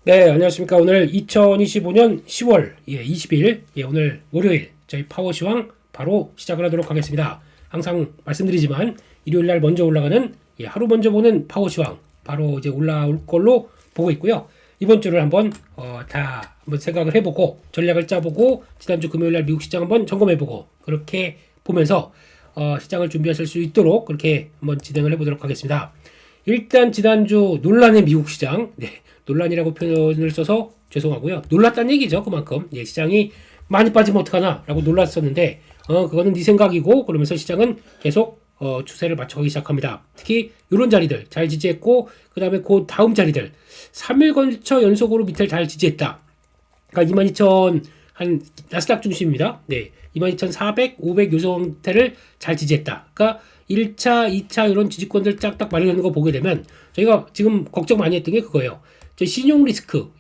네, 안녕하십니까. 오늘 2025년 10월 20일, 오늘 월요일 저희 파워시황 바로 시작을 하도록 하겠습니다. 항상 말씀드리지만 일요일 날 먼저 올라가는 하루 먼저 보는 파워시황 바로 이제 올라올 걸로 보고 있고요. 이번 주를 한번 다 한번 생각을 해보고 전략을 짜보고 지난주 금요일 날 미국 시장 한번 점검해보고 그렇게 보면서 시장을 준비하실 수 있도록 그렇게 한번 진행을 해보도록 하겠습니다. 일단 지난주 논란의 미국 시장, 논란이라고 표현을 써서 죄송하고요. 놀랐다는 얘기죠. 그만큼 시장이 많이 빠지면 어떡하나 라고 놀랐었는데 그거는 네 생각이고 그러면서 시장은 계속 추세를 맞춰가기 시작합니다. 특히 이런 자리들 잘 지지했고 그 다음에 그 다음 자리들 3일 걸쳐 연속으로 밑을 잘 지지했다. 그러니까 22,000 한 나스닥 중심입니다. 22,400, 500 요 상태를 잘 지지했다. 그러니까 1차, 2차 이런 지지권들 짝딱 마련하는 거 보게 되면 저희가 지금 걱정 많이 했던 게 그거예요. 저희 신용 리스크,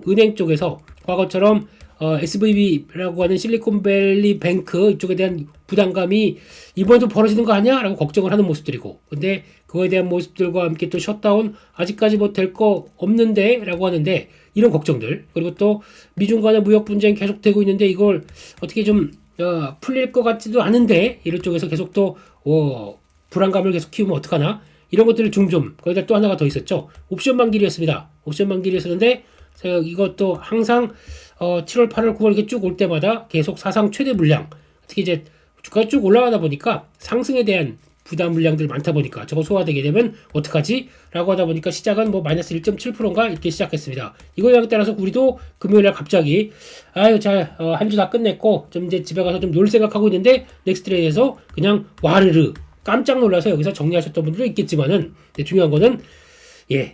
은행 쪽에서 과거처럼 SVB라고 하는 실리콘밸리 뱅크 이쪽에 대한 부담감이 이번에도 벌어지는 거 아니야? 라고 걱정을 하는 모습들이고 근데 그거에 대한 모습들과 함께 또 셧다운 아직까지 뭐 될 거 없는데 라고 하는데 이런 걱정들 그리고 또 미중 간의 무역 분쟁 계속되고 있는데 이걸 어떻게 좀 풀릴 것 같지도 않은데 이런 쪽에서 계속 또 불안감을 계속 키우면 어떡하나 이런 것들을 좀 거기다 또 하나가 더 있었죠. 옵션 만기일이었습니다. 옵션 만기일이었었는데 이것도 항상 7월, 8월, 9월 이렇게 쭉 올 때마다 계속 사상 최대 물량 특히 이제 주가가 쭉 올라가다 보니까 상승에 대한 부담 물량들 많다 보니까 저거 소화되게 되면 어떡하지? 라고 하다 보니까 시작은 뭐 마이너스 1.7%인가 이렇게 시작했습니다. 이거에 따라서 우리도 금요일날 갑자기 한 주 다 끝냈고 좀 이제 집에 가서 좀 놀 생각하고 있는데 넥스트레이에서 그냥 와르르 깜짝 놀라서 여기서 정리하셨던 분들도 있겠지만은 중요한 거는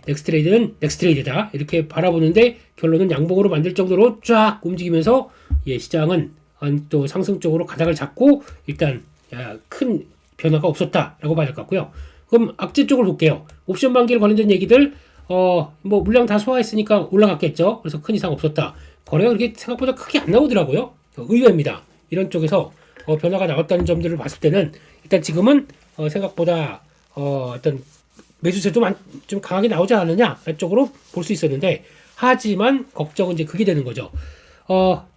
넥스트레이드는 넥스트레이드다 이렇게 바라보는데 결론은 양봉으로 만들 정도로 쫙 움직이면서 시장은 또 상승 쪽으로 가닥을 잡고 일단 큰 변화가 없었다라고 봐야 될 것 같고요. 그럼 악재 쪽을 볼게요. 옵션 만기를 관련된 얘기들 뭐 물량 다 소화했으니까 올라갔겠죠. 그래서 큰 이상 없었다. 거래가 그렇게 생각보다 크게 안 나오더라고요. 의외입니다. 이런 쪽에서 변화가 나왔다는 점들을 봤을 때는 일단 지금은 생각보다 어떤 매수세도 좀 강하게 나오지 않느냐 쪽으로 볼 수 있었는데 하지만 걱정은 이제 그게 되는 거죠.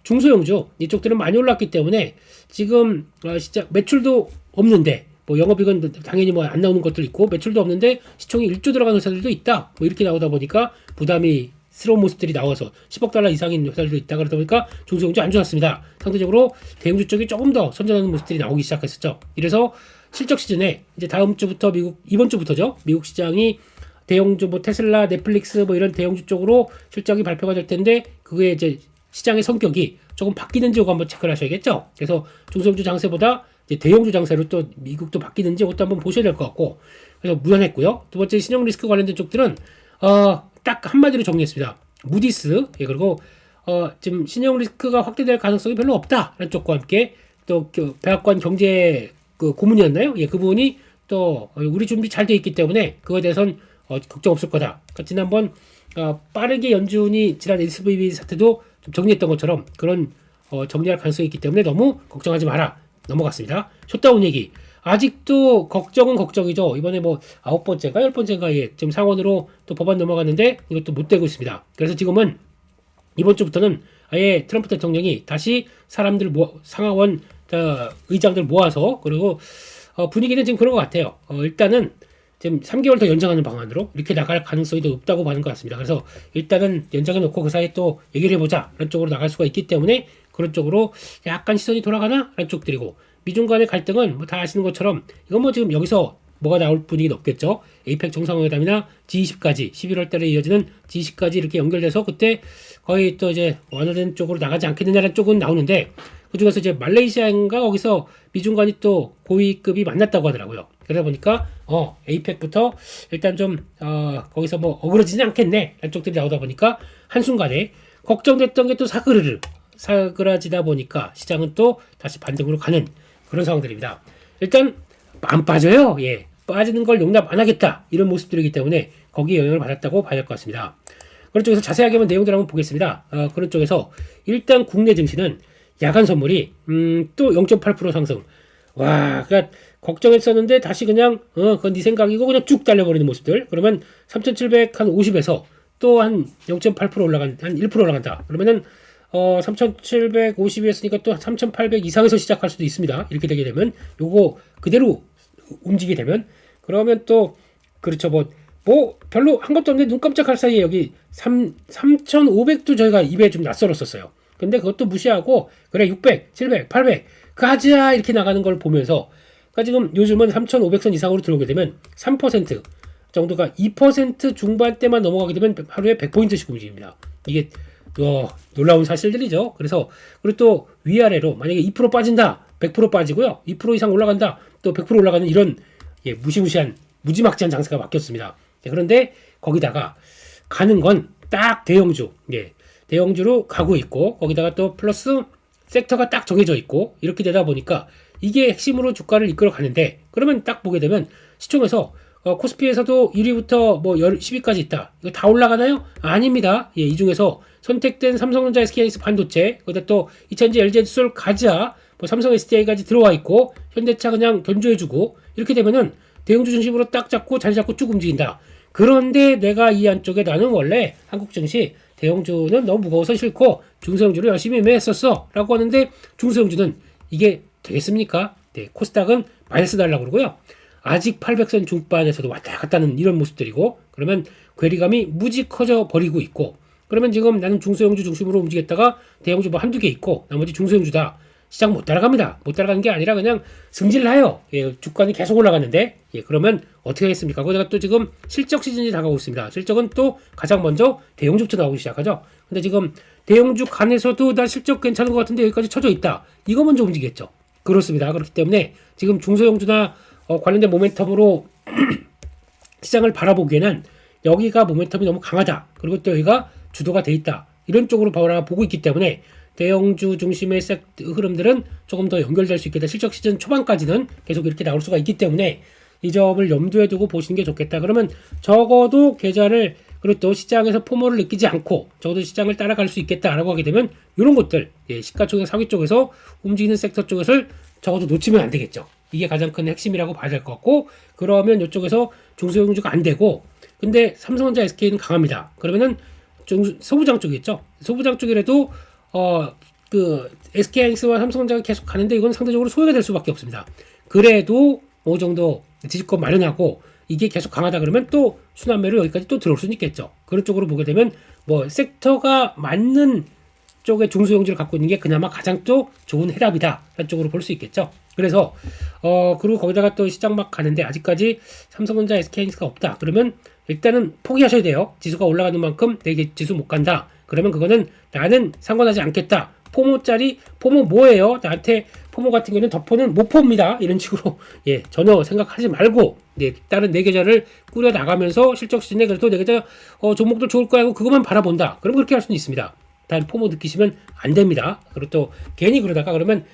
중소형주 이쪽들은 많이 올랐기 때문에 지금 진짜 매출도 없는데 뭐 영업이익은 당연히 뭐 안 나오는 것들 있고 매출도 없는데 시총이 1조 들어가는 회사들도 있다. 뭐 이렇게 나오다 보니까 부담이 스러운 모습들이 나와서 10억 달러 이상인 회사들도 있다. 그러다 보니까 중소형주 안 좋았습니다. 상대적으로 대형주 쪽이 조금 더 선전하는 모습들이 나오기 시작했었죠. 이래서 실적 시즌에 이제 다음 주부터 이번 주부터죠. 미국 시장이 대형주 뭐 테슬라, 넷플릭스 뭐 이런 대형주 쪽으로 실적이 발표가 될 텐데 그게 이제 시장의 성격이 조금 바뀌는지 이거 한번 체크를 하셔야겠죠. 그래서 중소형주 장세보다 이제 대형주 장세로 또 미국도 바뀌는지 이것도 한번 보셔야 될 것 같고 그래서 무난했고요. 두 번째 신용 리스크 관련된 쪽들은 딱 한마디로 정리했습니다. 무디스 그리고 지금 신용 리스크가 확대될 가능성이 별로 없다라는 쪽과 함께 또 백악관 경제 고문이었나요? 그분이 또 우리 준비 잘 돼 있기 때문에 그거에 대해서는 걱정 없을 거다. 그러니까 지난번 빠르게 연준이 지난 SVB 사태도 좀 정리했던 것처럼 그런 정리할 가능성이 있기 때문에 너무 걱정하지 마라. 넘어갔습니다. 숏다운 얘기. 아직도 걱정은 걱정이죠. 이번에 뭐 9번째인가 10번째인가 지금 상원으로 또 법안 넘어갔는데 이것도 못 되고 있습니다. 그래서 지금은 이번 주부터는 아예 트럼프 대통령이 다시 사람들 상하원 의장들 모아서 그리고 분위기는 지금 그런 것 같아요. 일단은 지금 3개월 더 연장하는 방안으로 이렇게 나갈 가능성이 더 높다고 보는 것 같습니다. 그래서 일단은 연장해 놓고 그 사이에 또 얘기를 해보자 라는 쪽으로 나갈 수가 있기 때문에 그런 쪽으로 약간 시선이 돌아가나 라는 쪽들이고 미중 간의 갈등은 뭐 다 아시는 것처럼 이건 뭐 지금 여기서 뭐가 나올 분위기는 없겠죠. 에이펙 정상회담이나 G20까지 11월 달에 이어지는 G20까지 이렇게 연결돼서 그때 거의 또 이제 완화된 쪽으로 나가지 않겠느냐라는 쪽은 나오는데 그중에서 이제 말레이시아인가 거기서 미중 간이 또 고위급이 만났다고 하더라고요. 그러다 보니까 에이펙부터 일단 좀 거기서 뭐 어그러지지 않겠네 라는 쪽들이 나오다 보니까 한순간에 걱정됐던 게 또 사그라지다 보니까 시장은 또 다시 반등으로 가는 그런 상황들입니다. 일단 안 빠져요. 빠지는 걸 용납 안 하겠다 이런 모습들이기 때문에 거기에 영향을 받았다고 봐야 할 것 같습니다. 그런 쪽에서 자세하게 한번 내용들 한번 보겠습니다. 그런 쪽에서 일단 국내 증시는 야간 선물이 또 0.8% 상승. 그러니까 걱정했었는데 다시 그냥 그건 네 생각이고 그냥 쭉 달려버리는 모습들. 그러면 3,750에서 또 한 0.8% 올라간, 한 1% 올라간다. 그러면은 3,750이었으니까 또 3,800 이상에서 시작할 수도 있습니다. 이렇게 되게 되면 요거 그대로 움직이게 되면 그러면 또 그렇죠. 뭐 별로 한 것도 없는데 눈 깜짝할 사이에 여기 3,500도 저희가 입에 좀 낯설었었어요. 근데 그것도 무시하고 그래 600, 700, 800 가자 이렇게 나가는 걸 보면서 그러니까 지금 요즘은 3,500선 이상으로 들어오게 되면 3% 정도가 2% 중반대만 넘어가게 되면 하루에 100포인트씩 움직입니다. 이게 놀라운 사실들이죠. 그래서 그리고 또 위아래로 만약에 2% 빠진다, 100% 빠지고요, 2% 이상 올라간다, 또 100% 올라가는 이런 무시무시한 무지막지한 장세가 바뀌었습니다. 그런데 거기다가 가는 건 딱 대형주, 대형주로 가고 있고 거기다가 또 플러스 섹터가 딱 정해져 있고 이렇게 되다 보니까 이게 핵심으로 주가를 이끌어 가는데 그러면 딱 보게 되면 시총에서 코스피에서도 1위부터 뭐 10위까지 있다. 이거 다 올라가나요? 아닙니다. 이 중에서 선택된 삼성전자, SK하이닉스 반도체, 거기다 또 2000지, LG에너지솔, 가자, 뭐 삼성 SDI까지 들어와 있고 현대차 그냥 견조해주고 이렇게 되면은 대형주 중심으로 딱 잡고 자리 잡고 쭉 움직인다. 그런데 내가 이 안쪽에 나는 원래 한국 증시 대형주는 너무 무거워서 싫고 중소형주를 열심히 매했었어 라고 하는데 중소형주는 이게 되겠습니까? 네, 코스닥은 마이너스 달라고 그러고요. 아직 800선 중반에서도 왔다 갔다 하는 이런 모습들이고 그러면 괴리감이 무지 커져 버리고 있고 그러면 지금 나는 중소형주 중심으로 움직였다가 대형주 뭐 한두 개 있고 나머지 중소형주다. 시장 못 따라갑니다. 못 따라가는 게 아니라 그냥 승질을 해요. 주가는 계속 올라가는데 그러면 어떻게 하겠습니까? 거기다가 또 지금 실적 시즌이 다가오고 있습니다. 실적은 또 가장 먼저 대형주부터 나오기 시작하죠. 근데 지금 대형주 간에서도 나 실적 괜찮은 것 같은데 여기까지 쳐져 있다. 이거 먼저 움직이겠죠. 그렇습니다. 그렇기 때문에 지금 중소형주나 관련된 모멘텀으로 시장을 바라보기에는 여기가 모멘텀이 너무 강하다. 그리고 또 여기가 주도가 돼 있다. 이런 쪽으로 바라보고 있기 때문에 대형주 중심의 흐름들은 조금 더 연결될 수 있겠다. 실적 시즌 초반까지는 계속 이렇게 나올 수가 있기 때문에 이 점을 염두에 두고 보시는 게 좋겠다. 그러면 적어도 계좌를 그리고 또 시장에서 포모를 느끼지 않고 적어도 시장을 따라갈 수 있겠다라고 하게 되면 이런 것들 시가총액 상위 쪽에서 움직이는 섹터 쪽에서 적어도 놓치면 안 되겠죠. 이게 가장 큰 핵심이라고 봐야 될 것 같고 그러면 이쪽에서 중소형주가 안 되고 근데 삼성전자, SK는 강합니다. 그러면은 소부장 쪽이겠죠. 소부장 쪽이라도 SK하이닉스와 삼성전자가 계속 가는데 이건 상대적으로 소외가 될 수밖에 없습니다. 그래도 어느 정도 지지권 마련하고 이게 계속 강하다 그러면 또 순환매로 여기까지 또 들어올 수는 있겠죠. 그런 쪽으로 보게 되면 뭐 섹터가 맞는 쪽의 중소형주를 갖고 있는 게 그나마 가장 또 좋은 해답이다. 라는 쪽으로 볼 수 있겠죠. 그래서 그리고 거기다가 또 시장 막 가는데 아직까지 삼성전자, SK하이닉스가 없다. 그러면 일단은 포기하셔야 돼요. 지수가 올라가는 만큼 내게 지수 못 간다. 그러면 그거는 나는 상관하지 않겠다. 포모 뭐예요? 나한테 포모 같은 경우는 덮어는 모포입니다. 이런 식으로 전혀 생각하지 말고 다른 내 계좌를 꾸려 나가면서 실적 시즌에 그래도 내 계좌 종목들 좋을 거야 하고 그것만 바라본다. 그럼 그렇게 할 수는 있습니다. 단 포모 느끼시면 안 됩니다. 그리고 또 괜히 그러다가 그러면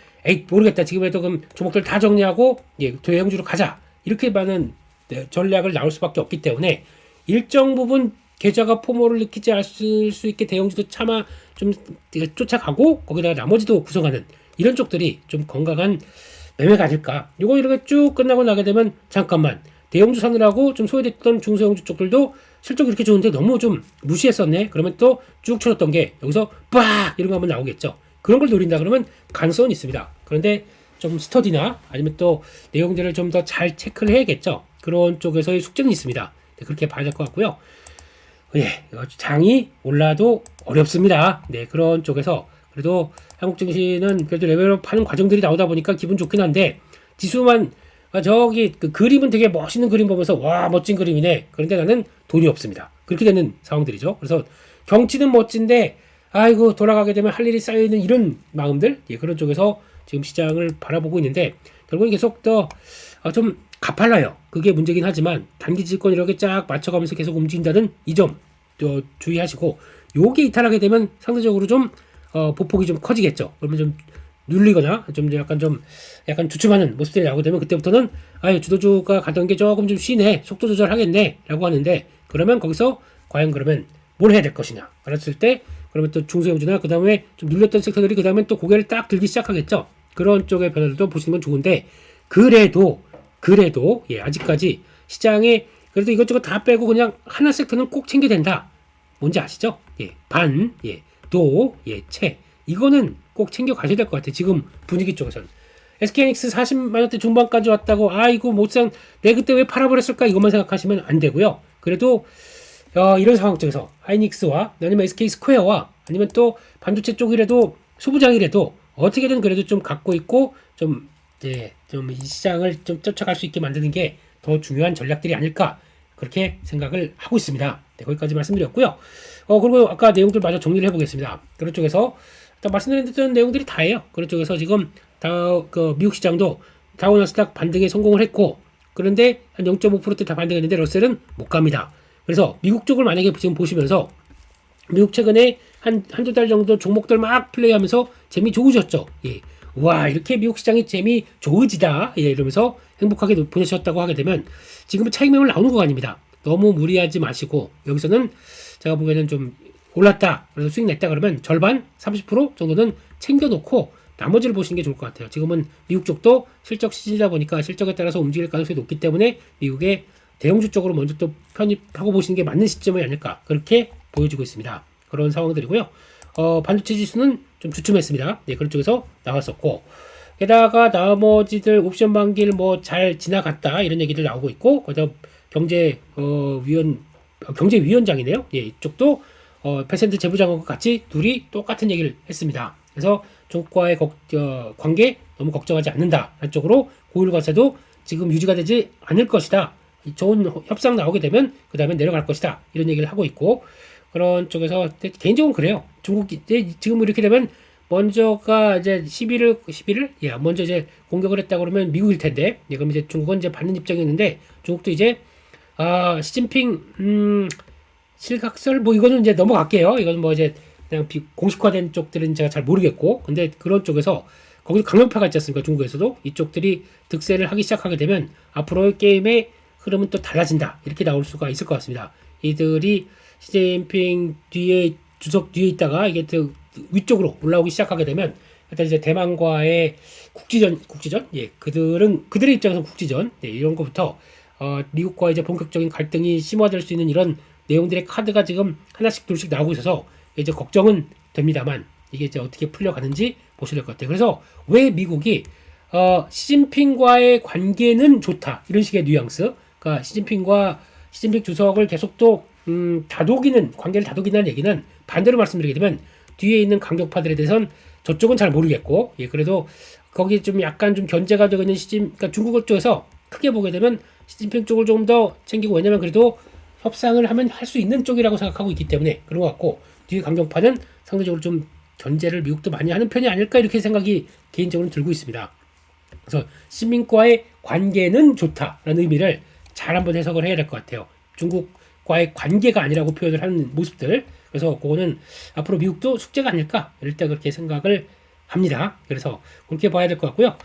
모르겠다. 지금에도 그럼 종목들 다 정리하고 대형주로 가자. 이렇게 많은 전략을 나올 수밖에 없기 때문에 일정 부분 계좌가 포모를 느끼지 않을 수 있게 대형주도 차마 좀 쫓아가고 거기다가 나머지도 구성하는 이런 쪽들이 좀 건강한 매매가 아닐까. 요거 이렇게 쭉 끝나고 나게 되면 잠깐만 대형주 사느라고 좀 소외됐던 중소형주 쪽들도 실적이 이렇게 좋은데 너무 좀 무시했었네. 그러면 또 쭉 쳐졌던 게 여기서 빡 이런 거 한번 나오겠죠. 그런 걸 노린다 그러면 가능성은 있습니다. 그런데 좀 스터디나 아니면 또 내용들을 좀 더 잘 체크를 해야겠죠. 그런 쪽에서의 숙제는 있습니다. 그렇게 봐야 될 것 같고요. 장이 올라도 어렵습니다. 그런 쪽에서 그래도 한국 증시는 그래도 레벨업 하는 과정들이 나오다 보니까 기분 좋긴 한데 지수만 저기 그 그림은 되게 멋있는 그림 보면서 와 멋진 그림이네. 그런데 나는 돈이 없습니다. 그렇게 되는 상황들이죠. 그래서 경치는 멋진데 아이고 돌아가게 되면 할 일이 쌓여있는 이런 마음들 그런 쪽에서 지금 시장을 바라보고 있는데 결국은 계속 더 좀 가팔라요. 그게 문제긴 하지만 단기 지지권 이렇게 쫙 맞춰가면서 계속 움직인다는 이 점 주의하시고 요게 이탈하게 되면 상대적으로 좀 보폭이 좀 커지겠죠. 그러면 좀 눌리거나 좀 약간 주춤하는 모습들이 나오게 되면 그때부터는 주도주가 가던 게 조금 좀 쉬네, 속도 조절하겠네 라고 하는데 그러면 거기서 과연 그러면 뭘 해야 될 것이냐 알았을 때 그러면 또 중소형주나 그 다음에 좀 눌렸던 섹터들이 그 다음에 또 고개를 딱 들기 시작하겠죠. 그런 쪽의 변화들도 보시는 건 좋은데 그래도 아직까지 시장에 그래도 이것저것 다 빼고 그냥 하나 섹터는 꼭 챙겨야 된다. 뭔지 아시죠? 예, 반, 예, 도, 예, 채. 이거는 꼭 챙겨 가셔야 될 것 같아요. 지금 분위기 쪽에서는. SK하이닉스 40만 원대 중반까지 왔다고 이거 못산 내 그때 왜 팔아버렸을까 이것만 생각하시면 안 되고요. 그래도 이런 상황 쪽에서 하이닉스와 아니면 SK 스퀘어와 아니면 또 반도체 쪽이라도 소부장이라도 어떻게든 그래도 좀 갖고 있고 좀 이 시장을 좀 쫓아갈 수 있게 만드는 게 더 중요한 전략들이 아닐까 그렇게 생각을 하고 있습니다. 네, 거기까지 말씀드렸고요. 그리고 아까 내용들 마저 정리를 해보겠습니다. 그런 쪽에서 일단 말씀드렸던 내용들이 다예요. 그런 쪽에서 지금 미국 시장도 다우나스닥 반등에 성공을 했고 그런데 한 0.5%대 다 반등했는데 러셀은 못 갑니다. 그래서 미국 쪽을 만약에 지금 보시면서 미국 최근에 한두 달 정도 종목들 막 플레이하면서 재미 좋으셨죠? 예. 와, 이렇게 미국 시장이 재미 좋으지다. 예, 이러면서 행복하게 보내셨다고 하게 되면 지금은 차익 매물 나오는 거 아닙니다. 너무 무리하지 마시고 여기서는 제가 보기에는 좀 올랐다. 그래서 수익 냈다 그러면 절반 30% 정도는 챙겨놓고 나머지를 보시는 게 좋을 것 같아요. 지금은 미국 쪽도 실적 시즌이다 보니까 실적에 따라서 움직일 가능성이 높기 때문에 미국의 대형주 쪽으로 먼저 또 편입하고 보시는 게 맞는 시점이 아닐까 그렇게 보여지고 있습니다. 그런 상황들이고요. 반도체 지수는 좀 주춤했습니다. 네, 그런 쪽에서 나왔었고 게다가 나머지들 옵션 반기를 뭐 잘 지나갔다 이런 얘기들 나오고 있고 거기다 경제위원장이네요. 예, 이쪽도 패센트 재부장과 같이 둘이 똑같은 얘기를 했습니다. 그래서 중국과의 관계 너무 걱정하지 않는다. 한쪽으로 고율 과세도 지금 유지가 되지 않을 것이다. 좋은 협상 나오게 되면 그 다음에 내려갈 것이다. 이런 얘기를 하고 있고 그런 쪽에서 개인적으로 그래요. 중국이 지금 이렇게 되면 먼저가 이제 11일 먼저 이제 공격을 했다 그러면 미국일 텐데 그럼 이제 중국은 이제 받는 입장이었는데 중국도 이제 시진핑 실각설 뭐 이거는 이제 넘어갈게요. 이거는 뭐 이제 그냥 공식화된 쪽들은 제가 잘 모르겠고 근데 그런 쪽에서 거기서 강력파가 있지 않습니까? 중국에서도 이쪽들이 득세를 하기 시작하게 되면 앞으로의 게임의 흐름은 또 달라진다 이렇게 나올 수가 있을 것 같습니다. 이들이 시진핑 주석 뒤에 있다가 이게 위쪽으로 올라오기 시작하게 되면 일단 이제 대만과의 국지전 예 그들의 입장에서 국지전 이런 것부터 미국과 이제 본격적인 갈등이 심화될 수 있는 이런 내용들의 카드가 지금 하나씩 둘씩 나오고 있어서 이제 걱정은 됩니다만 이게 이제 어떻게 풀려가는지 보셔야 될 것 같아요. 그래서 왜 미국이 시진핑과의 관계는 좋다 이런 식의 뉘앙스, 그러니까 시진핑 주석을 계속 또 관계를 다독이는 얘기는 반대로 말씀드리게 되면 뒤에 있는 강력파들에 대해서는 저쪽은 잘 모르겠고 그래도 거기 좀 약간 좀 견제가 되고 있는 그러니까 중국 쪽에서 크게 보게 되면 시진핑 쪽을 조금 더 챙기고 왜냐면 그래도 협상을 하면 할 수 있는 쪽이라고 생각하고 있기 때문에 그런 것 같고 뒤에 강경파는 상대적으로 좀 견제를 미국도 많이 하는 편이 아닐까 이렇게 생각이 개인적으로 들고 있습니다. 그래서 시민과의 관계는 좋다라는 의미를 잘 한번 해석을 해야 될 것 같아요. 중국과의 관계가 아니라고 표현을 하는 모습들 그래서 그거는 앞으로 미국도 숙제가 아닐까 이럴 때 그렇게 생각을 합니다. 그래서 그렇게 봐야 될 것 같고요.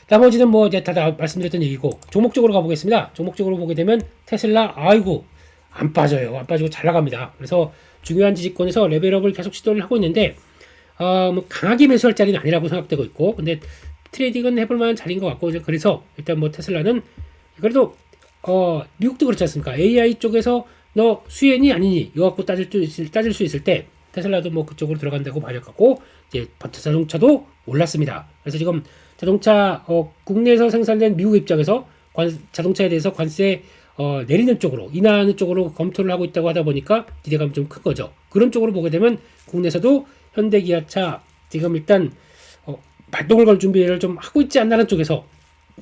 나머지는 뭐 이제 다 말씀드렸던 얘기고 종목적으로 가보겠습니다. 종목적으로 보게 되면 테슬라 안 빠져요. 안 빠지고 잘 나갑니다. 그래서 중요한 지지권에서 레벨업을 계속 시도를 하고 있는데 뭐 강하게 매수할 자리는 아니라고 생각되고 있고 근데 트레이딩은 해볼 만한 자리인 것 같고 그래서 일단 뭐 테슬라는 그래도 미국도 그렇지 않습니까? AI 쪽에서 너 수혜니 아니니 이거 갖고 따질 수 있을 때 테슬라도 뭐 그쪽으로 들어간다고 봐야 될 것 같고 이제 자동차도 올랐습니다. 그래서 지금 자동차 국내에서 생산된 미국 입장에서 자동차에 대해서 관세 내리는 쪽으로 인하하는 쪽으로 검토를 하고 있다고 하다 보니까 기대감이 좀 큰 거죠. 그런 쪽으로 보게 되면 국내에서도 현대 기아차 지금 일단 발동을 걸 준비를 좀 하고 있지 않나는 쪽에서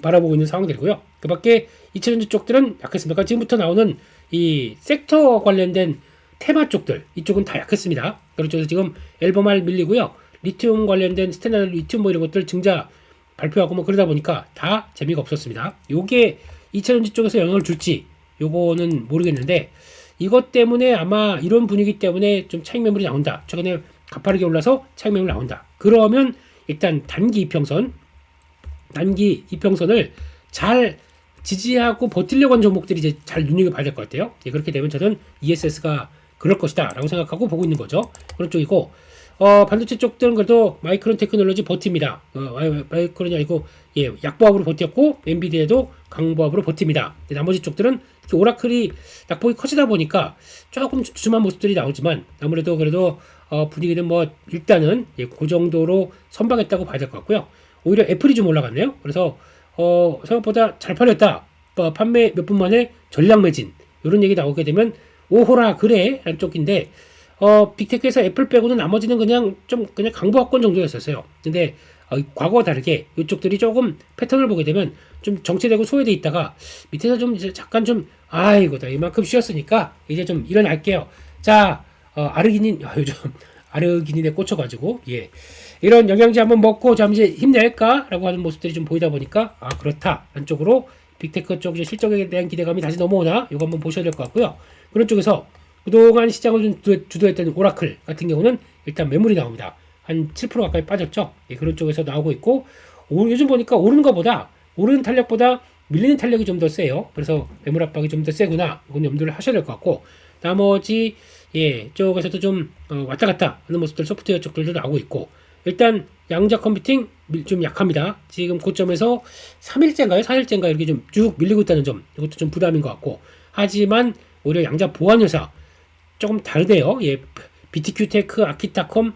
바라보고 있는 상황들이고요. 그 밖에 2차전지 쪽들은 약했습니다. 그러니까 지금부터 나오는 이 섹터 관련된 테마 쪽들 이쪽은 다 약했습니다. 그렇죠. 지금 앨범알 밀리고요. 리튬 관련된 스탠다드 리튬 뭐 이런 것들 증자 발표하고 뭐 그러다 보니까 다 재미가 없었습니다. 요게 2차전지 쪽에서 영향을 줄지 요거는 모르겠는데 이것 때문에 아마 이런 분위기 때문에 좀 차익 매물이 나온다. 최근에 가파르게 올라서 차익 매물 나온다. 그러면 일단 단기 이평선을 잘 지지하고 버틸려고 하는 종목들이 이제 잘 눈여겨봐야 될 것 같아요. 그렇게 되면 저는 ESS가 그럴 것이다 라고 생각하고 보고 있는 거죠. 그런 쪽이고 반도체 쪽들은 그래도 마이크론 테크놀로지 버팁니다. 마이크론이 아니고 예, 약보합으로 버텼고 엔비디아도 강보합으로 버팁니다. 나머지 쪽들은 특히 오라클이 낙폭이 커지다 보니까 조금 주춤한 모습들이 나오지만 아무래도 그래도 분위기는 뭐 일단은 예, 그 정도로 선방했다고 봐야 될 것 같고요. 오히려 애플이 좀 올라갔네요. 그래서 생각보다 잘 팔렸다. 판매 몇 분 만에 전량 매진 이런 얘기 나오게 되면 오호라 그래 라는 쪽인데 빅테크에서 애플 빼고는 나머지는 그냥 강보합권 정도였었어요. 근데 과거와 다르게 이쪽들이 조금 패턴을 보게 되면 좀 정체되고 소외돼 있다가 밑에서 좀 이제 잠깐 좀 아이고다 이만큼 쉬었으니까 이제 좀 일어날게요. 자 아르기닌 요즘 아르기닌에 꽂혀가지고 예 이런 영양제 한번 먹고 좀 이제 힘낼까라고 하는 모습들이 좀 보이다 보니까 그렇다 안쪽으로 빅테크 쪽 이제 실적에 대한 기대감이 다시 넘어오나 이거 한번 보셔야 될 것 같고요. 그런 쪽에서 그동안 시장을 좀 주도했던 오라클 같은 경우는 일단 매물이 나옵니다. 한 7% 가까이 빠졌죠. 예, 그런 쪽에서 나오고 있고 요즘 보니까 오르는 탄력보다 밀리는 탄력이 좀 더 세요. 그래서 매물 압박이 좀 더 세구나. 이건 염두를 하셔야 될 것 같고 나머지 예 쪽에서도 좀 왔다 갔다 하는 모습들 소프트웨어 쪽들도 나오고 있고 일단 양자 컴퓨팅 좀 약합니다. 지금 고점에서 3일째인가요? 4일째인가 이렇게 좀 쭉 밀리고 있다는 점 이것도 좀 부담인 것 같고 하지만 오히려 양자 보안 회사 조금 다르대요. 예, BTQ 테크, 아키타컴,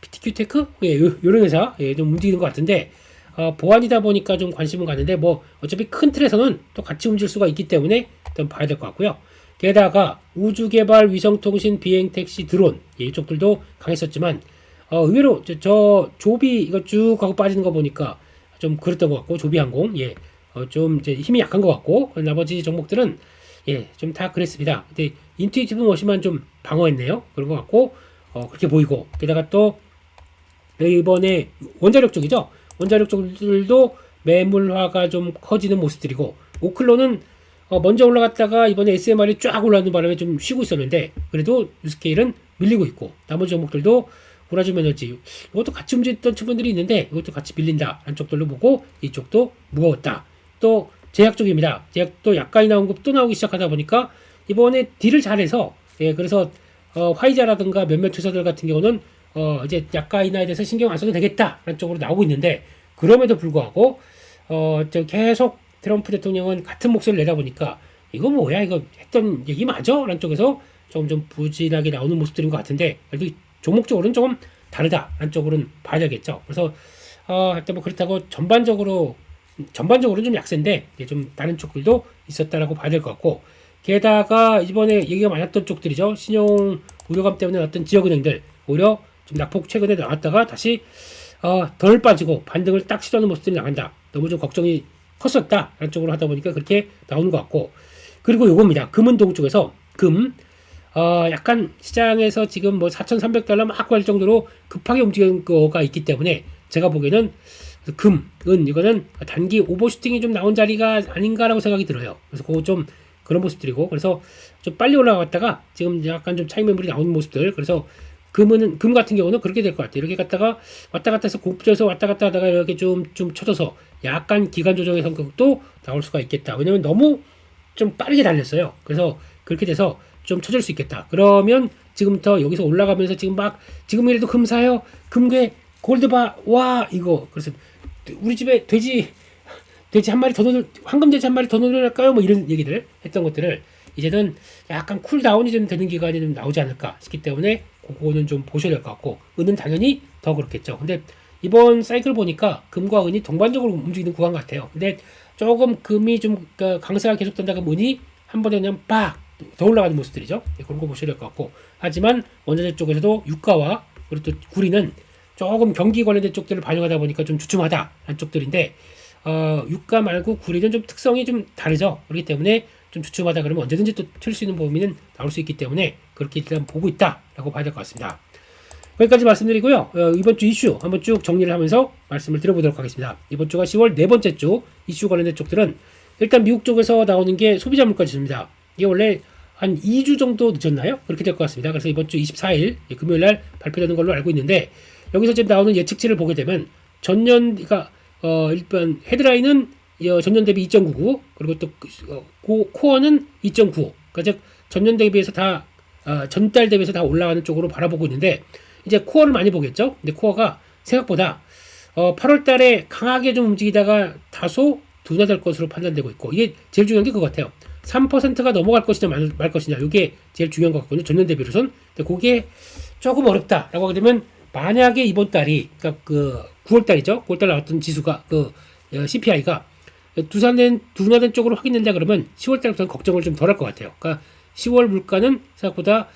BTQ 테크, 예, 요런 회사 예, 좀 움직이는 것 같은데 보안이다 보니까 좀 관심은 가는데 뭐 어차피 큰 틀에서는 또 같이 움직일 수가 있기 때문에 일단 봐야 될 것 같고요. 게다가 우주개발, 위성통신, 비행택시, 드론 예, 이쪽들도 강했었지만 의외로 저 조비 이거 쭉 하고 빠지는 거 보니까 좀 그랬던 것 같고 조비항공 예, 좀 이제 힘이 약한 것 같고 나머지 종목들은 예, 좀 다 그랬습니다. 근데 인투이티브 머신만 좀 방어했네요. 그런 것 같고 그렇게 보이고 게다가 또 이번에 원자력 쪽이죠. 원자력 쪽들도 매물화가 좀 커지는 모습들이고 오클로는 먼저 올라갔다가 이번에 SMR이 쫙 올라오는 바람에 좀 쉬고 있었는데 그래도 뉴스케일은 밀리고 있고 나머지 종목들도 브라질 에너지 이것도 같이 움직였던 친구들이 있는데 이것도 같이 밀린다 한쪽들로 보고 이쪽도 무거웠다. 또 제약 쪽입니다. 제약도 약간이 나온 거 또 나오기 시작하다 보니까 이번에 딜을 잘해서 예 그래서 화이자라든가 몇몇 투자들 같은 경우는 이제 약가 인하에 대해서 신경 안 써도 되겠다라는 쪽으로 나오고 있는데 그럼에도 불구하고 저 계속 트럼프 대통령은 같은 목소리를 내다 보니까 이거 뭐야 이거 했던 얘기 맞아? 라는 쪽에서 좀 부진하게 나오는 모습들인 것 같은데 그래도 종목적으로는 조금 다르다라는 쪽으로는 봐야 되겠죠. 그래서 일단 뭐 그렇다고 전반적으로는 좀 약세인데 좀 다른 쪽들도 있었다라고 봐야 될 것 같고 게다가 이번에 얘기가 많았던 쪽들이죠. 신용 우려감 때문에 어떤 지역은행들 오히려 좀 낙폭 최근에 나왔다가 다시 덜 빠지고 반등을 딱 시도하는 모습들이 나간다. 너무 좀 걱정이 컸었다. 라는 쪽으로 하다 보니까 그렇게 나오는 것 같고 그리고 요겁니다. 금은동 쪽에서 약간 시장에서 지금 뭐 4,300달러 막 갈 정도로 급하게 움직이는 거가 있기 때문에 제가 보기에는 은 이거는 단기 오버슈팅이 좀 나온 자리가 아닌가라고 생각이 들어요. 그래서 그거 좀 그런 모습들이고 그래서 좀 빨리 올라갔다가 지금 약간 좀 차익 매물이 나오는 모습들 그래서 금 같은 경우는 그렇게 될 것 같아요. 이렇게 갔다가 왔다 갔다 해서 고점에서 왔다 갔다 하다가 이렇게 좀 쳐져서 약간 기간 조정의 성격도 나올 수가 있겠다. 왜냐면 너무 좀 빠르게 달렸어요. 그래서 그렇게 돼서 좀 쳐질 수 있겠다. 그러면 지금부터 여기서 올라가면서 지금이라도 금 사요. 금괴 골드바 와 이거 그래서 우리 집에 돼지 한 마리 더 황금돼지 한 마리 더 넣을까요? 뭐 이런 얘기들 했던 것들을 이제는 약간 쿨다운이 좀 되는 기간이 좀 나오지 않을까 싶기 때문에 그거는 좀 보셔야 될 것 같고 은은 당연히 더 그렇겠죠. 근데 이번 사이클 보니까 금과 은이 동반적으로 움직이는 구간 같아요. 근데 조금 금이 좀 강세가 계속된다가 은이 한 번에 그냥 빡 더 올라가는 모습들이죠. 그런 거 보셔야 될 것 같고 하지만 원자재 쪽에서도 유가와 그리고 또 구리는 조금 경기 관련된 쪽들을 반영하다 보니까 좀 주춤하다라는 쪽들인데 유가 말고 구리는 좀 특성이 좀 다르죠. 그렇기 때문에 좀 주춤하다 그러면 언제든지 또 튈 수 있는 범위는 나올 수 있기 때문에 그렇게 일단 보고 있다라고 봐야 될 것 같습니다. 여기까지 말씀드리고요. 이번 주 이슈 한번 쭉 정리를 하면서 말씀을 드려보도록 하겠습니다. 이번 주가 10월 네 번째 주 이슈 관련된 쪽들은 일단 미국 쪽에서 나오는 게 소비자 물가 지수입니다. 이게 원래 한 2주 정도 늦었나요? 그렇게 될 것 같습니다. 그래서 이번 주 24일 금요일날 발표되는 걸로 알고 있는데 여기서 지금 나오는 예측치를 보게 되면 전년 일단 헤드라인은 전년 대비 2.99 그리고 또 코어는 2.95 그러니까 즉 전년 대비해서 다 전달 대비해서 다 올라가는 쪽으로 바라보고 있는데 이제 코어를 많이 보겠죠. 근데 코어가 생각보다 8월 달에 강하게 좀 움직이다가 다소 둔화될 것으로 판단되고 있고, 이게 제일 중요한 게 그거 같아요. 3%가 넘어갈 것이냐 말 것이냐, 이게 제일 중요한 것 같거든요. 전년 대비로선. 근데 그게 조금 어렵다라고 하게 되면, 만약에 이번 달이, 그러니까 그 9월 달이죠. 9월 달 나왔던 지수가 CPI가 둔화된 쪽으로 확인된다 그러면 10월 달부터는 걱정을 좀 덜 할 것 같아요. 그러니까 10월 물가는 생각보다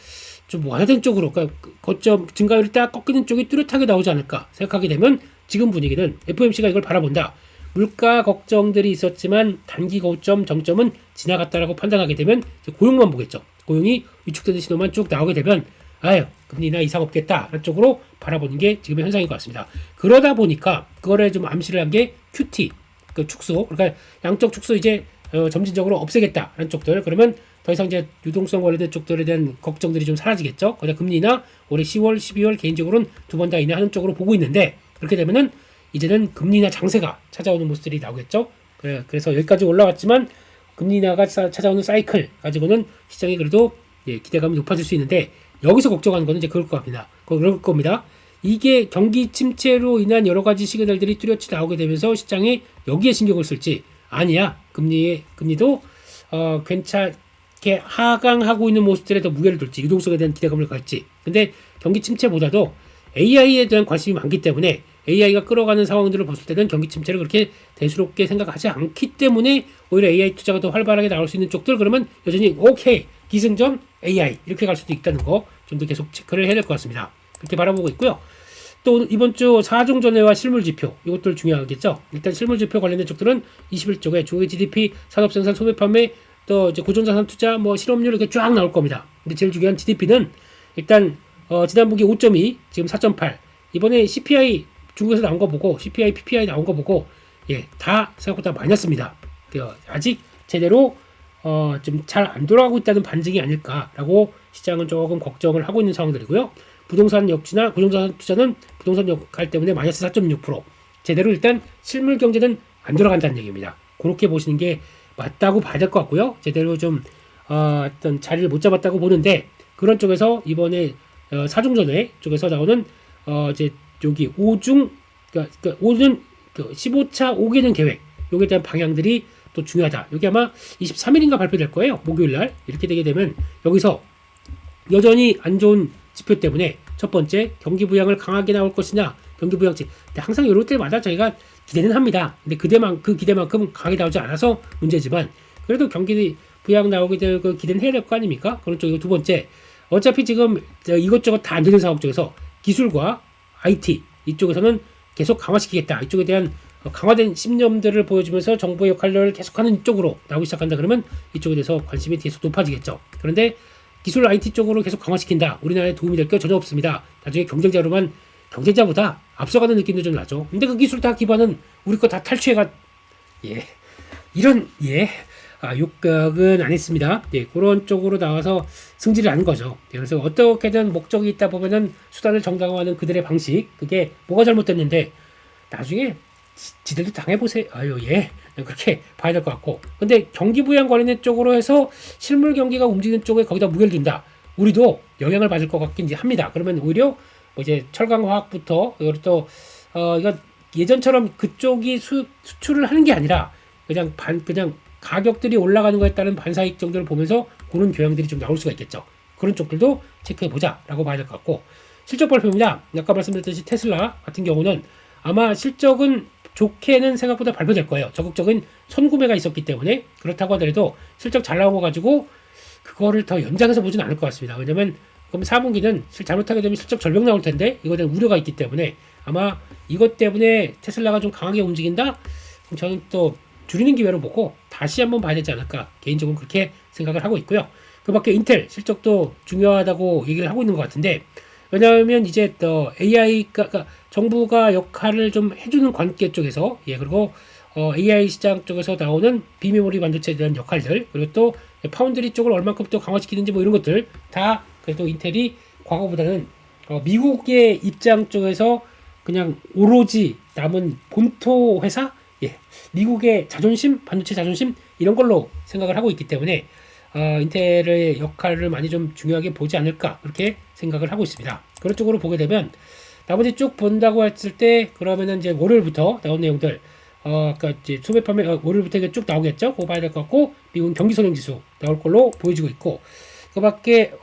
좀 완화된 쪽으로, 그러니까 거점 증가율이 딱 꺾이는 쪽이 뚜렷하게 나오지 않을까 생각하게 되면, 지금 분위기는 FOMC가 이걸 바라본다. 물가 걱정들이 있었지만 단기 고점 정점은 지나갔다라고 판단하게 되면 고용만 보겠죠. 고용이 위축되는 신호만 쭉 나오게 되면, 아유, 금리 인하 이상 없겠다라는 쪽으로 바라보는 게 지금의 현상인 것 같습니다. 그러다 보니까 그거를 좀 암시를 한 게 QT, 그 축소, 그러니까 양적 축소 이제 점진적으로 없애겠다라는 쪽들. 그러면 더 이상 이제 유동성 관련된 쪽들에 대한 걱정들이 좀 사라지겠죠. 그러나 금리 인하 올해 10월, 12월 개인적으로는 두 번 다 인하하는 쪽으로 보고 있는데, 그렇게 되면은 이제는 금리 인하 장세가 찾아오는 모습들이 나오겠죠. 그래서 여기까지 올라왔지만 금리 인하가 찾아오는 사이클 가지고는 시장이 그래도 기대감이 높아질 수 있는데, 여기서 걱정하는 거는 이제 그럴 겁니다. 이게 경기 침체로 인한 여러 가지 시그널들이 뚜렷이 나오게 되면서 시장이 여기에 신경을 쓸지, 아니야 금리도 괜찮게 하강하고 있는 모습들에 더 무게를 둘지, 유동성에 대한 기대감을 갖지. 근데 경기 침체보다도 AI에 대한 관심이 많기 때문에, AI가 끌어가는 상황들을 봤을 때는 경기 침체를 그렇게 대수롭게 생각하지 않기 때문에 오히려 AI 투자가 더 활발하게 나올 수 있는 쪽들, 그러면 여전히 오케이 기승전 AI 이렇게 갈 수도 있다는 거 좀 더 계속 체크를 해야 될 것 같습니다. 그렇게 바라보고 있고요. 또 이번 주 4중 전회와 실물 지표, 이것들 중요하겠죠. 일단 실물 지표 관련된 쪽들은 21쪽에 주요 GDP, 산업 생산, 소매 판매, 또 이제 고정자산 투자, 실업률 이렇게 쫙 나올 겁니다. 근데 제일 중요한 GDP는 일단 지난 분기 5.2, 지금 4.8. 이번에 CPI 중국에서 나온 거 보고, CPI, PPI 나온 거 보고, 다 생각보다 마이너스입니다. 아직 제대로 좀 잘 안 돌아가고 있다는 반증이 아닐까라고 시장은 조금 걱정을 하고 있는 상황들이고요. 부동산 역시나 고정자산 투자는 부동산 역할 때문에 마이너스 4.6%. 제대로 일단 실물 경제는 안 돌아간다는 얘기입니다. 그렇게 보시는 게 맞다고 봐야 될 것 같고요. 제대로 좀 어떤 자리를 못 잡았다고 보는데, 그런 쪽에서 이번에 4중 전회 쪽에서 나오는 이제 여기 5중, 그러니까 5는 15차 5개년 계획, 여기에 대한 방향들이 또 중요하다. 여기 아마 23일인가 발표될 거예요. 목요일 날. 이렇게 되게 되면 여기서 여전히 안 좋은 지표 때문에, 첫 번째 경기 부양을 강하게 나올 것이냐, 경기 부양치. 근데 항상 이럴 때마다 저희가 기대는 합니다. 근데 그 기대만큼 강하게 나오지 않아서 문제지만, 그래도 경기 부양 나오게 될 그 기대는 해야 될 거 아닙니까? 그런 쪽이고, 두 번째, 어차피 지금 이것저것 다 안 되는 상황 쪽에서 기술과 IT 이쪽에서는 계속 강화시키겠다. 이쪽에 대한 강화된 신념들을 보여주면서 정부의 역할을 계속하는 쪽으로 나오기 시작한다. 그러면 이쪽에 대해서 관심이 계속 높아지겠죠. 그런데 기술 IT 쪽으로 계속 강화시킨다, 우리나라에 도움이 될 게 전혀 없습니다. 나중에 경쟁자보다 앞서가는 느낌도 좀 나죠. 근데 그 기술 다 기반은 우리 거 다 탈취해가, 욕각은 안 했습니다. 그런 쪽으로 나와서 승질을 하는 거죠. 그래서 어떻게든 목적이 있다 보면은 수단을 정당화하는 그들의 방식, 그게 뭐가 잘못됐는데 나중에 지들도 당해보세요. 그렇게 봐야 될 것 같고. 근데 경기 부양 관련된 쪽으로 해서 실물 경기가 움직이는 쪽에 거기다 무게를 둔다, 우리도 영향을 받을 것 같긴 합니다. 그러면 오히려 이제 철강화학부터, 그리고 또 이거 예전처럼 그쪽이 수출을 하는 게 아니라 그냥 가격들이 올라가는 거에 따른 반사익 정도를 보면서 그런 경향들이 좀 나올 수가 있겠죠. 그런 쪽들도 체크해보자라고 봐야 될 것 같고, 실적 발표입니다. 아까 말씀드렸듯이 테슬라 같은 경우는 아마 실적은 좋게는 생각보다 발표될 거예요. 적극적인 선구매가 있었기 때문에. 그렇다고 하더라도 실적 잘 나온 거 가지고 그거를 더 연장해서 보지는 않을 것 같습니다. 왜냐면 그럼 4분기는 잘못하게 되면 실적 절벽 나올 텐데, 이거에 대한 우려가 있기 때문에 아마 이것 때문에 테슬라가 좀 강하게 움직인다? 그럼 저는 또 줄이는 기회로 보고 다시 한번 봐야 되지 않을까, 개인적으로 그렇게 생각을 하고 있고요. 그 밖에 인텔 실적도 중요하다고 얘기를 하고 있는 것 같은데, 왜냐하면 이제 또 AI가, 그러니까 정부가 역할을 좀 해주는 관계 쪽에서, 그리고 AI 시장 쪽에서 나오는 비메모리 반도체에 대한 역할들, 그리고 또 파운드리 쪽을 얼만큼 또 강화시키는지 이런 것들 다, 그래도 인텔이 과거보다는 미국의 입장 쪽에서 그냥 오로지 남은 본토 회사, 미국의 자존심, 반도체 자존심 이런 걸로 생각을 하고 있기 때문에 인텔의 역할을 많이 좀 중요하게 보지 않을까, 그렇게 생각을 하고 있습니다. 그런 쪽으로 보게 되면 나머지 쭉 본다고 했을 때 그러면은 이제 월요일부터 나온 내용들 아까 이제 소매 판매 월요일부터 이게 쭉 나오겠죠. 그거 봐야 될 것 같고 미국 경기 선행 지수 나올 걸로 보여지고 있고 그밖에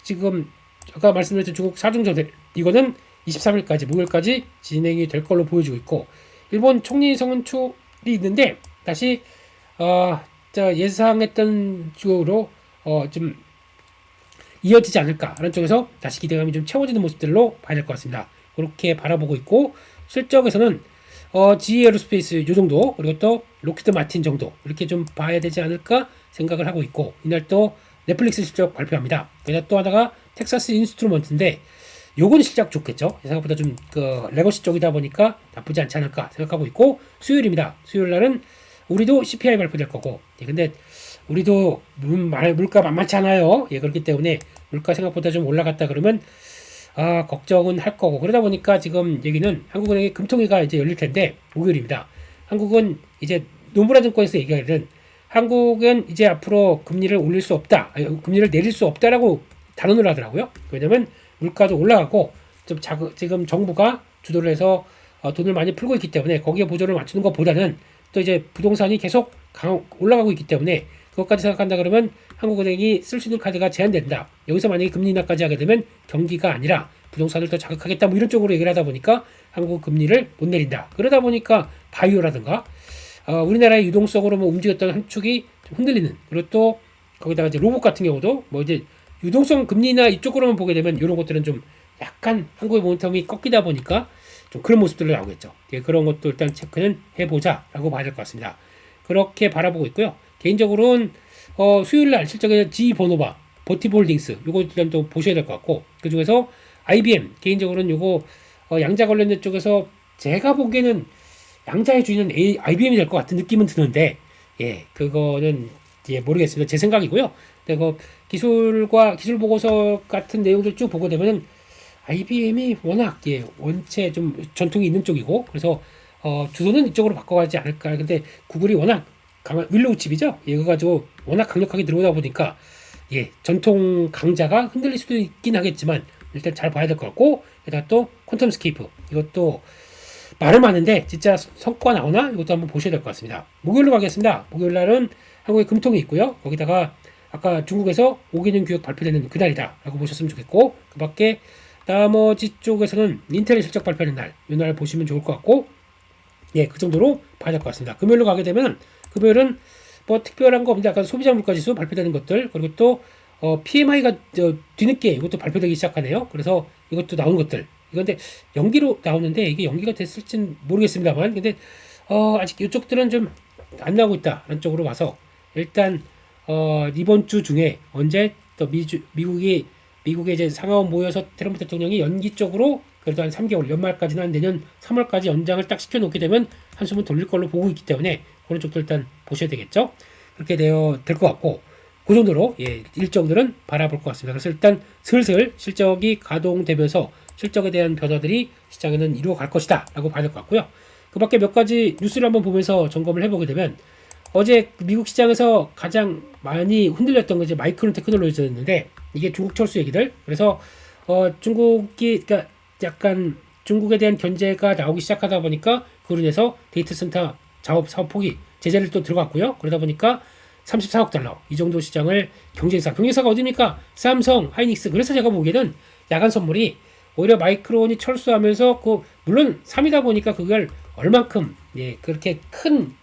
지금 아까 말씀드렸던 중국 사중 정세 이거는 23일까지 목요일까지 진행이 될 걸로 보여지고 있고 일본 총리 선출이 있는데 다시 예상했던 쪽으로 좀 이어지지 않을까라는 쪽에서 다시 기대감이 좀 채워지는 모습들로 봐야 될 것 같습니다. 그렇게 바라보고 있고 실적에서는 GE 에어로스페이스 요 정도 그리고 또 로키드 마틴 정도 이렇게 좀 봐야 되지 않을까 생각을 하고 있고 이날 또 넷플릭스 실적 발표합니다. 그다음 또 하나가 텍사스 인스트루먼트인데 요건 실적 좋겠죠. 생각보다 좀 레거시 쪽이다 보니까 나쁘지 않지 않을까 생각하고 있고 수요일입니다. 수요일 날은 우리도 CPI 발표될 거고 근데 우리도 물가 만만치 않아요. 그렇기 때문에 물가 생각보다 좀 올라갔다 그러면 걱정은 할 거고 그러다 보니까 지금 얘기는 한국은행의 금통위가 이제 열릴 텐데 목요일입니다. 한국은 이제 노무라 증권에서 얘기하기는 한국은 이제 앞으로 금리를 올릴 수 없다, 금리를 내릴 수 없다라고 단언을 하더라고요. 왜냐면 물가도 올라가고 좀 지금 정부가 주도를 해서 돈을 많이 풀고 있기 때문에 거기에 보조를 맞추는 것보다는 또 이제 부동산이 계속 올라가고 있기 때문에 그것까지 생각한다 그러면 한국은행이 쓸 수 있는 카드가 제한된다. 여기서 만약에 금리 인하까지 하게 되면 경기가 아니라 부동산을 더 자극하겠다 뭐 이런 쪽으로 얘기를 하다 보니까 한국 금리를 못 내린다. 그러다 보니까 바이오라든가 우리나라의 유동성으로 움직였던 한 축이 좀 흔들리는 그리고 또 거기다가 이제 로봇 같은 경우도 뭐 이제 유동성 금리나 이쪽으로만 보게 되면 이런 것들은 좀 약간 한국의 모멘텀이 꺾이다 보니까 좀 그런 모습들로 나오겠죠. 그런 것도 일단 체크는 해보자라고 봐야 될 것 같습니다. 그렇게 바라보고 있고요. 개인적으로는 수요일날 실적에 GE 버노바, 버티볼딩스 요거 일단 또 보셔야 될 것 같고 그 중에서 IBM 개인적으로는 요거 양자 관련된 쪽에서 제가 보기에는 양자의 주인은 IBM이 될 것 같은 느낌은 드는데 그거는 모르겠습니다. 제 생각이고요. 근데 기술 보고서 같은 내용들 쭉 보고 되면은 IBM이 워낙 원체 좀 전통이 있는 쪽이고 그래서 주소는 이쪽으로 바꿔가지 않을까. 근데 구글이 워낙 강한 윌로우 칩이죠. 이거 가지고 워낙 강력하게 들어오다 보니까 전통 강자가 흔들릴 수도 있긴 하겠지만 일단 잘 봐야 될 것 같고 게다가 또 퀀텀 스케이프 이것도 말은 많은데 진짜 성과 나오나 이것도 한번 보셔야 될 것 같습니다. 목요일로 가겠습니다. 목요일 날은 한국에 금통이 있고요. 거기다가 아까 중국에서 5개년 교육 발표되는 그날이다 라고 보셨으면 좋겠고 그 밖에 나머지 쪽에서는 인텔의 실적 발표하는 날 이 날 보시면 좋을 것 같고 그 정도로 봐야 될 것 같습니다. 금요일로 가게 되면 금요일은 뭐 특별한 거 없는데 약간 소비자 물가지수 발표되는 것들 그리고 또 PMI가 뒤늦게 이것도 발표되기 시작하네요. 그래서 이것도 나온 것들 이건데 연기로 나오는데 이게 연기가 됐을진 모르겠습니다만 근데 아직 이쪽들은 좀 안 나오고 있다라는 쪽으로 봐서 일단 이번 주 중에 언제 또 미국의 이제 상하원 모여서 트럼프 대통령이 연기 쪽으로 그래도 한 3개월 연말까지나 내년 3월까지 연장을 딱 시켜놓게 되면 한숨은 돌릴 걸로 보고 있기 때문에 그런 쪽도 일단 보셔야 되겠죠. 그렇게 될 것 같고 그 정도로 일정들은 바라볼 것 같습니다. 그래서 일단 슬슬 실적이 가동되면서 실적에 대한 변화들이 시장에는 이루어갈 것이다 라고 봐야 될 것 같고요. 그 밖에 몇 가지 뉴스를 한번 보면서 점검을 해보게 되면 어제 미국 시장에서 가장 많이 흔들렸던 게 이제 마이크론 테크놀로지였는데 이게 중국 철수 얘기들 그래서 중국이 그러니까 약간 중국에 대한 견제가 나오기 시작하다 보니까 그로 인해서 데이터 센터 사업 포기 제재를 또 들어갔고요. 그러다 보니까 34억 달러 이 정도 시장을 경쟁사가 어디입니까? 삼성, 하이닉스. 그래서 제가 보기에는 야간 선물이 오히려 마이크론이 철수하면서 물론 3이다 보니까 그걸 얼만큼 그렇게 큰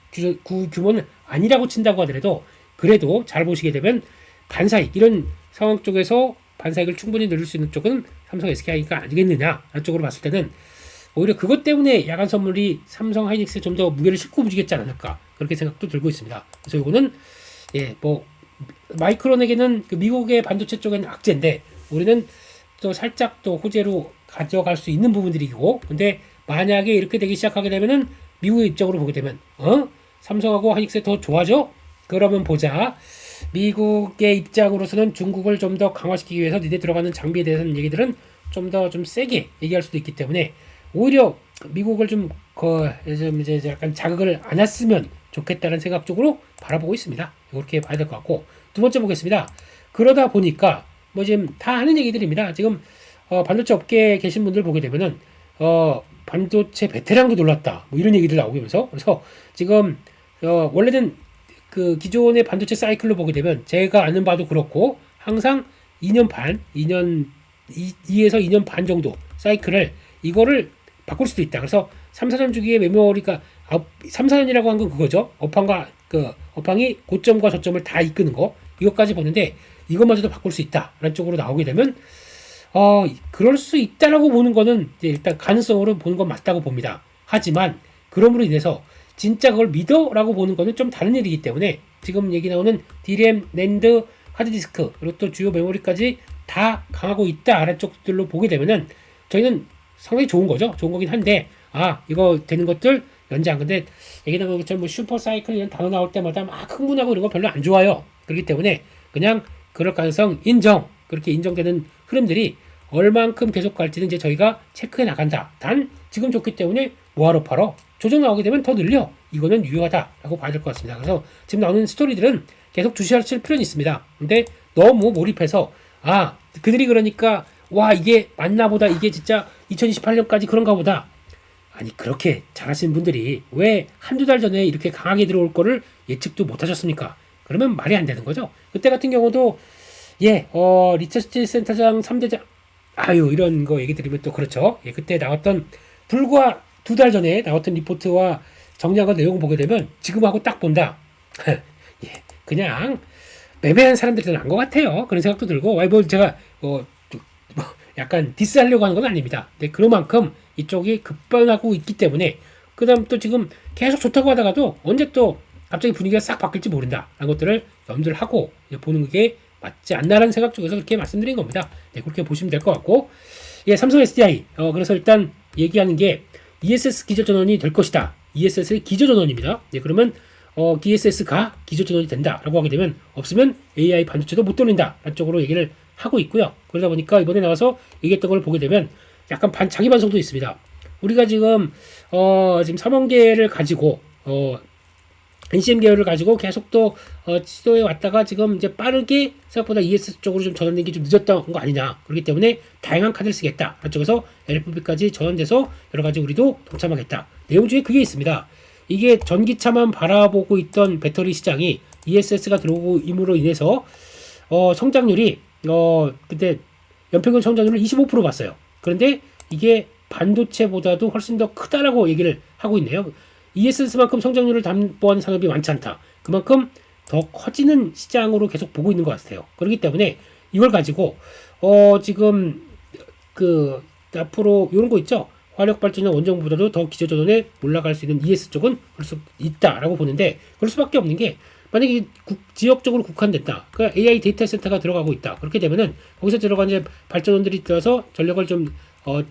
규모는 아니라고 친다고 하더라도 그래도 잘 보시게 되면 반사익 이런 상황 쪽에서 반사익을 충분히 늘릴 수 있는 쪽은 삼성 SKI가 아니겠느냐 라는 쪽으로 봤을 때는 오히려 그것 때문에 야간 선물이 삼성 하이닉스에 좀 더 무게를 싣고 움직였지 않을까 그렇게 생각도 들고 있습니다. 그래서 이거는 마이크론에게는 그 미국의 반도체 쪽에는 악재인데 우리는 또 살짝 또 호재로 가져갈 수 있는 부분들이고 근데 만약에 이렇게 되기 시작하게 되면은 미국의 입장으로 보게 되면 삼성하고 하이닉스 더 좋아져? 그러면 보자. 미국의 입장으로서는 중국을 좀 더 강화시키기 위해서 니네 들어가는 장비에 대한 얘기들은 좀 더 좀 세게 얘기할 수도 있기 때문에 오히려 미국을 좀 이제 약간 자극을 안 했으면 좋겠다는 생각 쪽으로 바라보고 있습니다. 이렇게 봐야 될 것 같고 두 번째 보겠습니다. 그러다 보니까 뭐 지금 다 하는 얘기들입니다. 지금 반도체 업계에 계신 분들 보게 되면은 반도체 베테랑도 놀랐다. 뭐 이런 얘기들 나오면서 그래서 지금 원래는 그 기존의 반도체 사이클로 보게 되면 제가 아는 바도 그렇고 항상 2년 반, 2에서 2년 반 정도 사이클을 이거를 바꿀 수도 있다. 그래서 3, 4년 주기의 메모리가 3, 4년이라고 한 건 그거죠. 업황이 고점과 저점을 다 이끄는 거 이것까지 보는데 이것마저도 바꿀 수 있다라는 쪽으로 나오게 되면 그럴 수 있다라고 보는 거는 이제 일단 가능성으로 보는 건 맞다고 봅니다. 하지만 그럼으로 인해서 진짜 그걸 믿어라고 보는 거는 좀 다른 일이기 때문에 지금 얘기 나오는 DRAM, NAND, 하드디스크 그리고 또 주요 메모리까지 다 강하고 있다라는 쪽들로 보게 되면은 저희는 상당히 좋은 거죠. 좋은 거긴 한데 이거 되는 것들 연장. 근데 얘기 나온 것처럼 뭐 슈퍼 사이클 이런 단어 나올 때마다 막 흥분하고 이런 거 별로 안 좋아요. 그렇기 때문에 그냥 그럴 가능성 그렇게 인정되는 흐름들이 얼만큼 계속 갈지는 이제 저희가 체크해 나간다. 단 지금 좋기 때문에 뭐하러 팔어? 조정 나오게 되면 더 늘려. 이거는 유효하다라고 봐야 될 것 같습니다. 그래서 지금 나오는 스토리들은 계속 주시하실 필요는 있습니다. 근데 너무 몰입해서 그들이 그러니까 이게 맞나 보다. 이게 진짜 2028년까지 그런가 보다. 아니 그렇게 잘하시는 분들이 왜 한두 달 전에 이렇게 강하게 들어올 거를 예측도 못 하셨습니까? 그러면 말이 안 되는 거죠. 그때 같은 경우도 리서치 센터장 3대장 이런 거 얘기 드리면 또 그렇죠. 그때 나왔던 불과 2달 전에 나왔던 리포트와 정리한 내용을 보게 되면 지금하고 딱 본다. 그냥 매매한 사람들이 난 것 같아요. 그런 생각도 들고 제가 약간 디스하려고 하는 건 아닙니다. 근데 그만큼 이쪽이 급변하고 있기 때문에 그 다음 또 지금 계속 좋다고 하다가도 언제 또 갑자기 분위기가 싹 바뀔지 모른다 라는 것들을 염두를 하고 보는 게 맞지 않나라는 생각 쪽에서 그렇게 말씀드린 겁니다. 그렇게 보시면 될 것 같고 삼성 SDI 그래서 일단 얘기하는 게 ESS 기저전원이 될 것이다. ESS의 기저전원입니다. 그러면 ESS가 기저전원이 된다라고 하게 되면 없으면 AI 반도체도 못 돌린다 라는 쪽으로 얘기를 하고 있고요. 그러다 보니까 이번에 나와서 얘기했던 걸 보게 되면 약간 자기 반성도 있습니다. 우리가 지금 지금 삼원계를 가지고 NCM 계열을 가지고 계속 또 시도해 왔다가 지금 이제 빠르게 생각보다 ESS 쪽으로 좀 전환된 게 좀 늦었던 거 아니냐. 그렇기 때문에 다양한 카드를 쓰겠다. 그쪽에서 LFP까지 전환돼서 여러 가지 우리도 동참하겠다. 내용 중에 그게 있습니다. 이게 전기차만 바라보고 있던 배터리 시장이 ESS가 들어오고 임으로 인해서 성장률이 그때 연평균 성장률을 25% 봤어요. 그런데 이게 반도체보다도 훨씬 더 크다라고 얘기를 하고 있네요. ESS만큼 성장률을 담보하는 산업이 많지 않다. 그만큼 더 커지는 시장으로 계속 보고 있는 것 같아요. 그렇기 때문에 이걸 가지고 지금 앞으로 이런 거 있죠. 화력 발전이나 원전보다도 더 기저전원에 올라갈 수 있는 ES 쪽은 그럴 수 있다라고 보는데 그럴 수밖에 없는 게 만약에 지역적으로 국한됐다. 그러니까 AI 데이터 센터가 들어가고 있다. 그렇게 되면은 거기서 들어간 이제 발전원들이 들어서 전력을 좀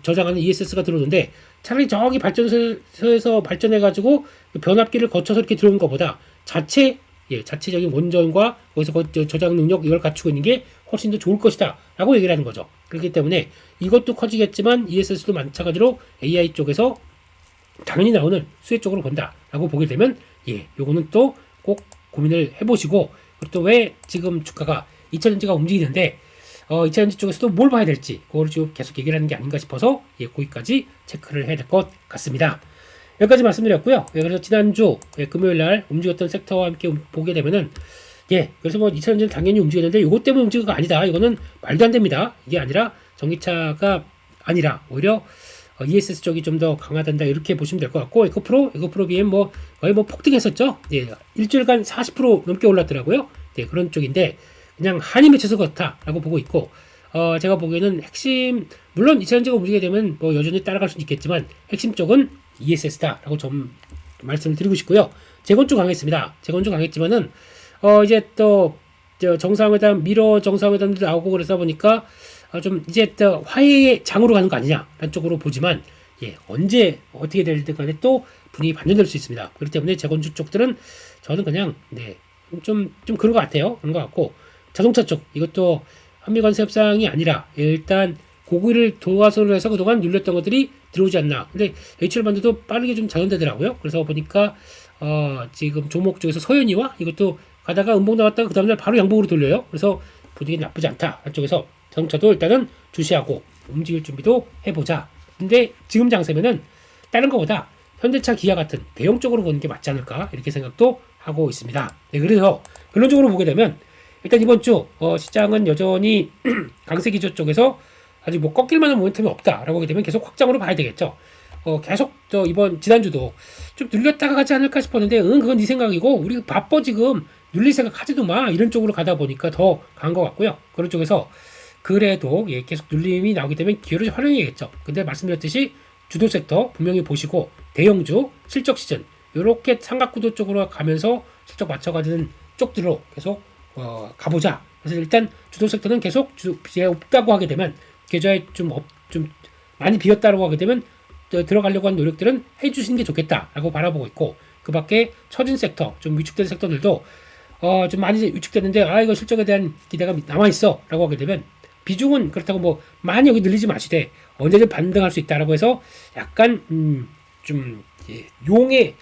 저장하는 ESS가 들어오는데 차라리 저기 발전소에서 발전해가지고 변압기를 거쳐서 이렇게 들어오는 것보다 자체적인 원전과 거기서 저장 능력 이걸 갖추고 있는 게 훨씬 더 좋을 것이다 라고 얘기를 하는 거죠. 그렇기 때문에 이것도 커지겠지만 ESS도 마찬가지로 AI 쪽에서 당연히 나오는 수혜 쪽으로 본다 라고 보게 되면 요거는 또 꼭 고민을 해보시고 그리고 또 왜 지금 주가가 2차전지가 움직이는데 2차전지 쪽에서도 뭘 봐야 될지 그거를 좀 계속 얘기를 하는 게 아닌가 싶어서 거기까지 체크를 해야 될 것 같습니다. 여기까지 말씀드렸고요. 그래서 지난주 금요일날 움직였던 섹터와 함께 보게 되면은 그래서 2차전지는 당연히 움직였는데 이것 때문에 움직인 거 아니다. 이거는 말도 안 됩니다. 이게 아니라 전기차가 아니라 오히려 ESS 쪽이 좀 더 강하단다 이렇게 보시면 될 것 같고 에코프로 BM 거의 폭등했었죠. 일주일간 40% 넘게 올랐더라고요. 그런 쪽인데 그냥 한이 맺혀서 그렇다라고 보고 있고 제가 보기에는 핵심 물론 2차전지가 움직이게 되면 여전히 따라갈 수는 있겠지만 핵심 쪽은 ESS다라고 좀 말씀을 드리고 싶고요. 재건축 강했습니다. 재건축 강했지만은 이제 또 정상회담 미러 정상회담도 나오고 그러다 보니까 좀 이제 또 화해의 장으로 가는 거 아니냐라는 쪽으로 보지만 언제 어떻게 될든 간에 또 분위기 반전될 수 있습니다. 그렇기 때문에 재건축 쪽들은 저는 그냥 좀 그런 것 같아요. 그런 것 같고 자동차 쪽 이것도 한미 관세 협상이 아니라 일단 고기를 도화선으로 해서 그동안 눌렸던 것들이 들어오지 않나. 근데 HL 반도도 빠르게 좀 전환되더라고요. 그래서 보니까 지금 종목 쪽에서 서현이와 이것도 가다가 음봉 나왔다가 그 다음날 바로 양봉으로 돌려요. 그래서 분위기 나쁘지 않다. 한쪽에서 자동차도 일단은 주시하고 움직일 준비도 해보자. 근데 지금 장세면은 다른 것보다 현대차, 기아 같은 대형 쪽으로 보는 게 맞지 않을까 이렇게 생각도 하고 있습니다. 네, 그래서 결론적으로 보게 되면 일단 이번 주 시장은 여전히 강세 기조 쪽에서 아직 뭐 꺾일 만한 모멘텀이 없다라고 하게 되면 계속 확장으로 봐야 되겠죠. 계속 이번 지난주도 좀 눌렸다가 가지 않을까 싶었는데 그건 네 생각이고 우리 바빠 지금 눌릴 생각 하지도 마 이런 쪽으로 가다 보니까 더 강한 것 같고요. 그런 쪽에서 그래도 계속 눌림이 나오게 되면 기회를 활용해야겠죠. 근데 말씀드렸듯이 주도 섹터 분명히 보시고 대형주 실적 시즌 이렇게 삼각구도 쪽으로 가면서 실적 맞춰가는 쪽들로 계속 가보자. 그래서 일단 주도 섹터는 계속 주에 없다고 하게 되면 계좌에 좀 많이 비었다고 하게 되면 들어가려고 하는 노력들은 해주시는 게 좋겠다라고 바라보고 있고, 그 밖에 처진 섹터, 좀 위축된 섹터들도 좀 많이 위축됐는데 이거 실적에 대한 기대가 남아있어 라고 하게 되면 비중은 그렇다고 뭐 많이 여기 늘리지 마시되 언제든 반등할 수 있다라고 해서 약간 좀 용의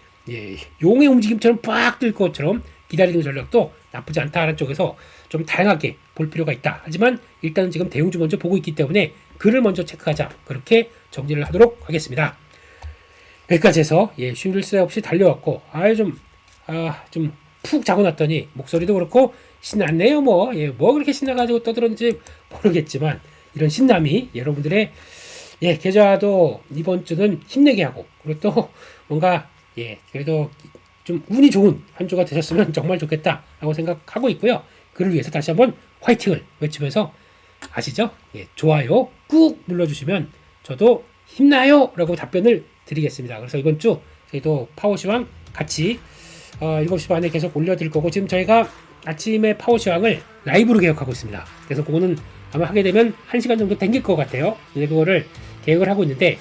움직임처럼 빡 뜰 것처럼 기다리는 전략도 나쁘지 않다는 쪽에서 좀 다양하게 볼 필요가 있다. 하지만 일단은 지금 대형주 먼저 보고 있기 때문에 그를 먼저 체크하자. 그렇게 정리를 하도록 하겠습니다. 여기까지 해서 쉴 새 없이 달려왔고 좀 푹 자고 났더니 목소리도 그렇고 신났네요. 뭐 그렇게 신나가지고 떠들었는지 모르겠지만 이런 신남이 여러분들의 계좌도 이번 주는 힘내게 하고, 그리고 또 뭔가 그래도 좀 운이 좋은 한 주가 되셨으면 정말 좋겠다라고 생각하고 있고요. 그를 위해서 다시 한번 화이팅을 외치면서 아시죠? 좋아요 꾹 눌러주시면 저도 힘나요 라고 답변을 드리겠습니다. 그래서 이번 주 저희도 파워시황 같이 7시 반에 계속 올려드릴 거고, 지금 저희가 아침에 파워시황을 라이브로 계획하고 있습니다. 그래서 그거는 아마 하게 되면 1시간 정도 당길 것 같아요. 근데 그거를 계획을 하고 있는데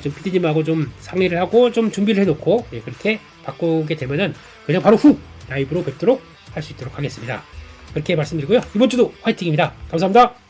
좀 PD님하고 좀 상의를 하고 좀 준비를 해놓고 그렇게 바꾸게 되면은 그냥 바로 후 라이브로 뵙도록 할 수 있도록 하겠습니다. 그렇게 말씀드리고요. 이번 주도 화이팅입니다. 감사합니다.